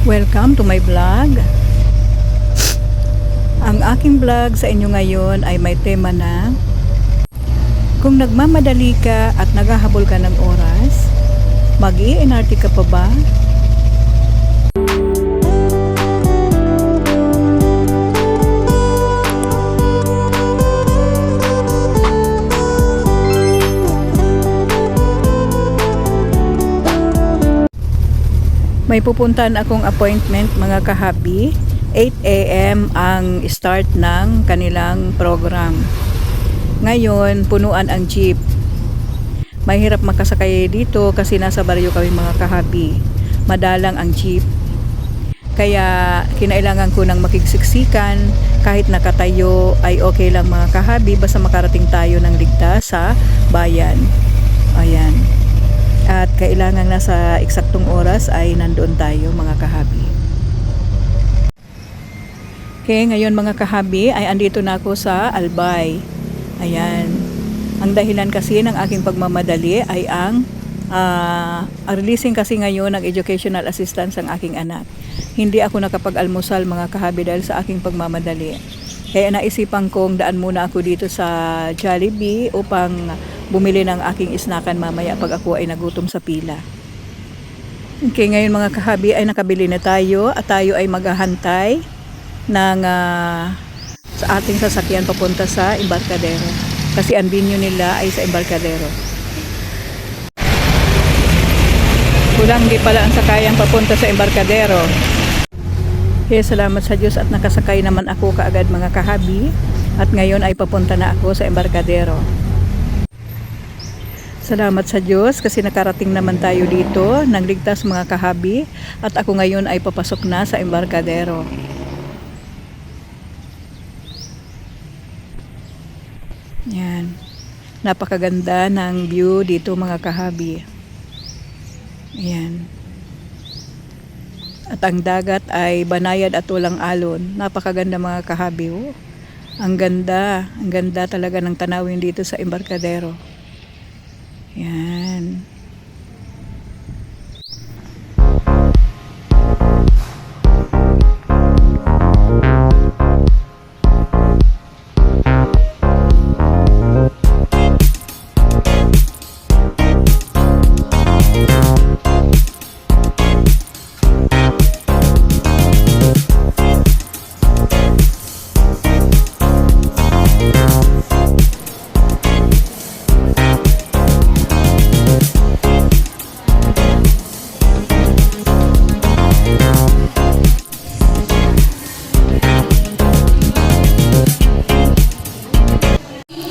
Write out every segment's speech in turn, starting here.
Welcome to my vlog. Ang aking vlog sa inyo ngayon ay may tema na kung nagmamadali ka at naghahabol ka ng oras, mag-i-NRT ka pa ba? May pupuntahan akong appointment mga kahabi. 8 AM ang start ng kanilang program. Ngayon, punuan ang jeep. Mahirap makasakay dito kasi nasa baryo kami mga kahabi. Madalang ang jeep. Kaya kinailangan ko ng makigsiksikan. Kahit nakatayo ay okay lang mga kahabi basta makarating tayo ng ligtas sa bayan. Ayan. At kailangan nasa eksaktong oras ay nandoon tayo mga kahabi. Okay, ngayon mga kahabi ay andito na ako sa Albay. Ayan. Ang dahilan kasi ng aking pagmamadali ay ang releasing kasi ngayon ng educational assistance ang aking anak. Hindi ako nakapag-almusal mga kahabi dahil sa aking pagmamadali. Kaya naisipan kong daan muna ako dito sa Jollibee upang bumili ng aking isnakan mamaya pag ako ay nagutom sa pila. Okay, ngayon mga kahabi ay nakabili na tayo at tayo ay maghahantay ng sa ating sasakyan papunta sa Embarcadero. Kasi ang venue nila ay sa Embarcadero. Kulang di pala ang sakayang papunta sa Embarcadero. Kaya salamat sa Diyos at nakasakay naman ako kaagad mga kahabi at ngayon ay papunta na ako sa Embarcadero. Salamat sa Diyos kasi nakarating naman tayo dito ng ligtas mga kahabi at ako ngayon ay papasok na sa Embarcadero. Yan. Napakaganda ng view dito mga kahabi. Ayan. At ang dagat ay banayad at walang alon. Napakaganda mga kahabi. Oh. Ang ganda talaga ng tanawin dito sa Embarcadero. Yan.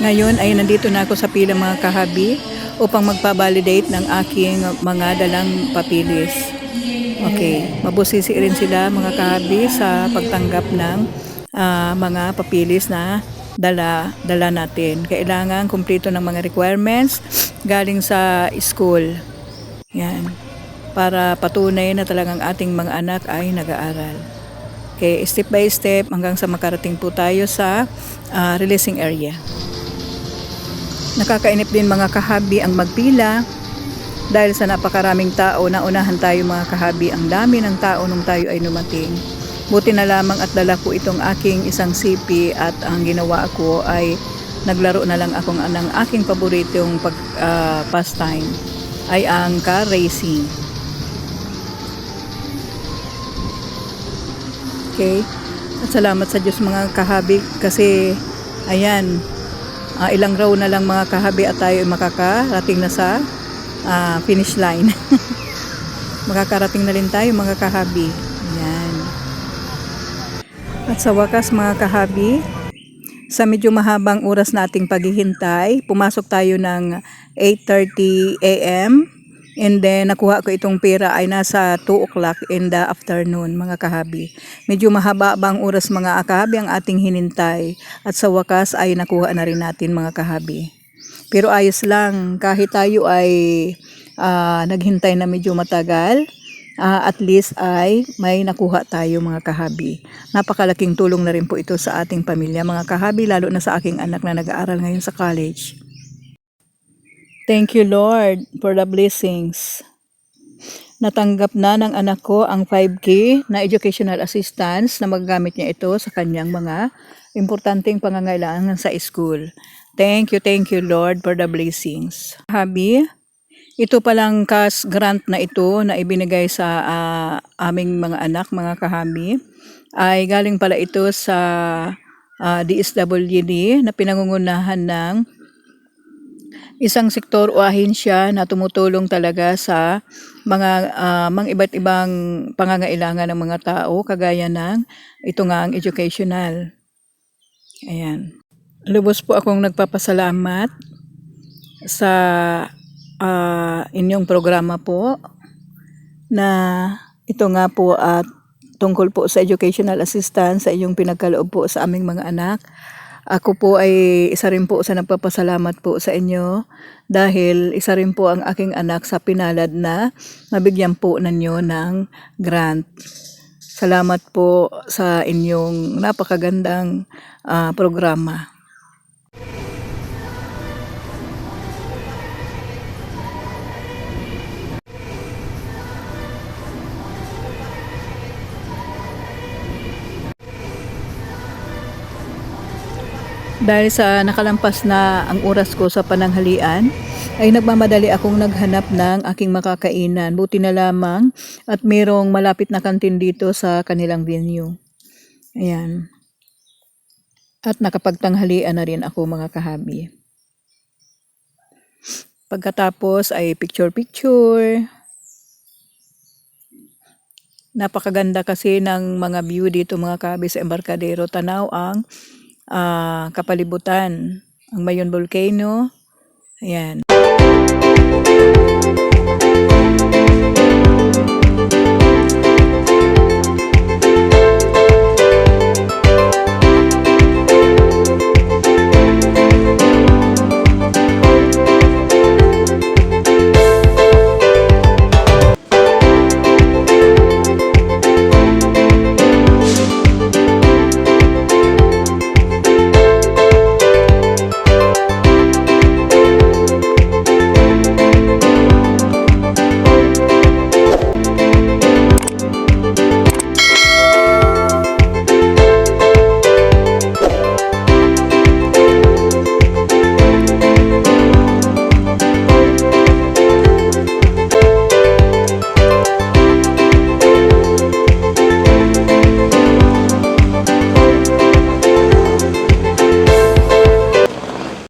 Ngayon ay nandito na ako sa pila mga kahabi upang magpa-validate ng aking mga dalang papilis. Okay, mabusisi rin sila mga kahabi sa pagtanggap ng mga papilis na dala natin. Kailangan kumpleto ng mga requirements galing sa school. Yan, para patunay na talagang ating mga anak ay nag-aaral. Okay, step by step hanggang sa makarating po tayo sa releasing area. Nakakainip din mga kahabi ang magpila dahil sa napakaraming tao. Naunahan tayo mga kahabi, ang dami ng tao nung tayo ay numating. Buti na lamang at dala ko itong aking isang sipi at ang ginawa ko ay naglaro na lang ako ng aking paboritong pastime ay ang car racing. Okay, at salamat sa Diyos mga kahabi kasi ayan, ilang row na lang mga kahabi at tayo ay makakarating na sa finish line. Makakarating na rin tayo mga kahabi. Ayan. At sa wakas mga kahabi, sa medyo mahabang oras nating paghihintay, pumasok tayo ng 8:30 AM and then nakuha ko itong pera ay nasa 2 o'clock in the afternoon mga kahabi. Medyo mahaba bang oras mga kahabi ang ating hinintay at sa wakas ay nakuha na rin natin mga kahabi. Pero ayos lang kahit tayo ay naghintay na medyo matagal, at least ay may nakuha tayo mga kahabi. Napakalaking tulong na rin po ito sa ating pamilya mga kahabi, lalo na sa aking anak na nag-aaral ngayon sa college. Thank you Lord for the blessings. natanggap na ng anak ko ang 5K na educational assistance na magagamit niya ito sa kanyang mga importanteng pangangailangan sa school. Thank you Lord for the blessings. Habi, ito palang cash grant na ito na ibinigay sa aming mga anak, mga kahabi, ay galing pala ito sa DSWD na pinangungunahan ng isang sektor o ahensya na tumutulong talaga sa mga iba't ibang pangangailangan ng mga tao, kagaya ng ito nga ang educational. Ayan. Lubos po akong nagpapasalamat sa inyong programa po na ito nga po at tungkol po sa educational assistance sa inyong pinagkaloob po sa aming mga anak. Ako po ay isa rin po sa nagpapasalamat po sa inyo dahil isa rin po ang aking anak sa pinalad na mabigyan po ninyo ng grant. Salamat po sa inyong napakagandang programa. Dahil sa nakalampas na ang oras ko sa pananghalian, ay nagmamadali akong naghanap ng aking makakainan. Buti na lamang at mayroong malapit na kantin dito sa kanilang venue. Ayan. At nakapagtanghalian na rin ako, mga kahabi. Pagkatapos ay picture-picture. Napakaganda kasi ng mga view dito, mga kahabi, sa Embarcadero. Tanaw ang kapalibutan, ang Mayon Volcano. Ayan.